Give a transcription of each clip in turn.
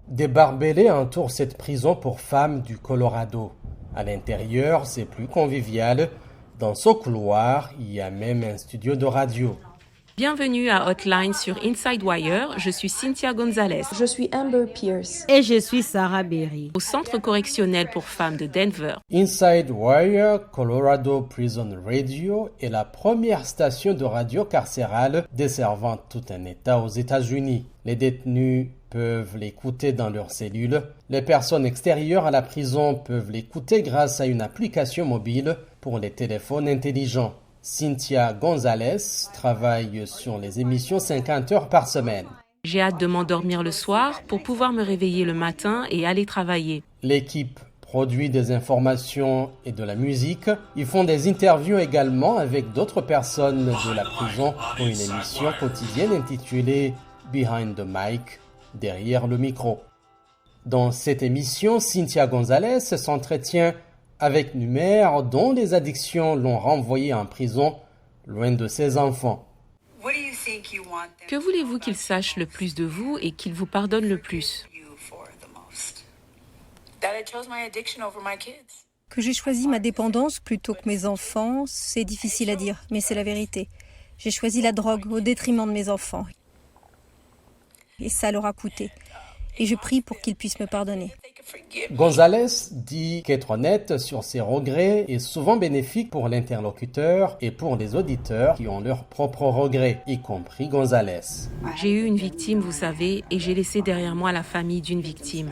Des barbelés entourent cette prison pour femmes du Colorado. À l'intérieur, c'est plus convivial. Dans ce couloir, il y a même un studio de radio. Bienvenue à Hotline sur Inside Wire, je suis Cynthia Gonzalez. Je suis Amber Pierce. Et je suis Sarah Berry. Au Centre correctionnel pour femmes de Denver. Inside Wire, Colorado Prison Radio est la première station de radio carcérale desservant tout un État aux États-Unis. Les détenus peuvent l'écouter dans leurs cellules. Les personnes extérieures à la prison peuvent l'écouter grâce à une application mobile pour les téléphones intelligents. Cynthia Gonzalez travaille sur les émissions 50 heures par semaine. J'ai hâte de m'endormir le soir pour pouvoir me réveiller le matin et aller travailler. L'équipe produit des informations et de la musique. Ils font des interviews également avec d'autres personnes de la prison pour une émission quotidienne intitulée Behind the Mic, derrière le micro. Dans cette émission, Cynthia Gonzalez s'entretient avec une mère dont les addictions l'ont renvoyée en prison, loin de ses enfants. Que voulez-vous qu'ils sachent le plus de vous et qu'ils vous pardonnent le plus? Que j'ai choisi ma dépendance plutôt que mes enfants, c'est difficile à dire, mais c'est la vérité. J'ai choisi la drogue au détriment de mes enfants. Et ça leur a coûté. Et je prie pour qu'ils puissent me pardonner. Gonzalez dit qu'être honnête sur ses regrets est souvent bénéfique pour l'interlocuteur et pour les auditeurs qui ont leurs propres regrets, y compris Gonzalez. J'ai eu une victime, vous savez, et j'ai laissé derrière moi la famille d'une victime.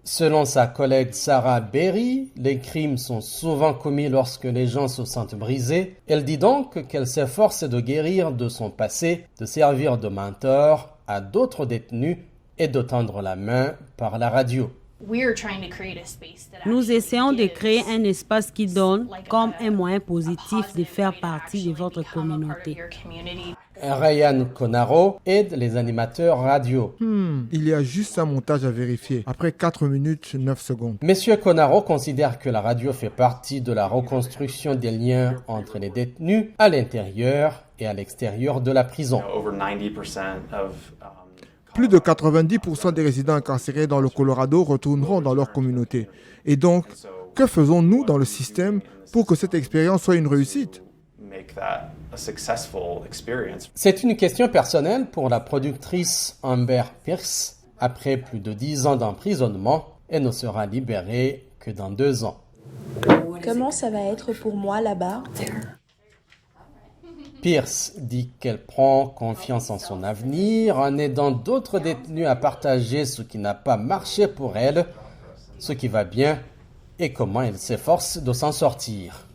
Selon sa collègue Sarah Berry, les crimes sont souvent commis lorsque les gens se sentent brisés. Elle dit donc qu'elle s'efforce de guérir de son passé, de servir de mentor à d'autres détenus et de tendre la main par la radio. Nous essayons de créer un espace qui donne comme un moyen positif de faire partie de votre communauté. Ryan Conaro aide les animateurs radio. Il y a juste un montage à vérifier. Après 4 minutes, 9 secondes. Monsieur Conaro considère que la radio fait partie de la reconstruction des liens entre les détenus à l'intérieur et à l'extérieur de la prison. Plus de 90% des résidents incarcérés dans le Colorado retourneront dans leur communauté. Et donc, que faisons-nous dans le système pour que cette expérience soit une réussite? C'est une question personnelle pour la productrice Amber Pierce. Après plus de 10 ans d'emprisonnement, elle ne sera libérée que dans 2 ans. Comment ça va être pour moi là-bas? Pierce dit qu'elle prend confiance en son avenir en aidant d'autres détenus à partager ce qui n'a pas marché pour elle, ce qui va bien et comment elle s'efforce de s'en sortir.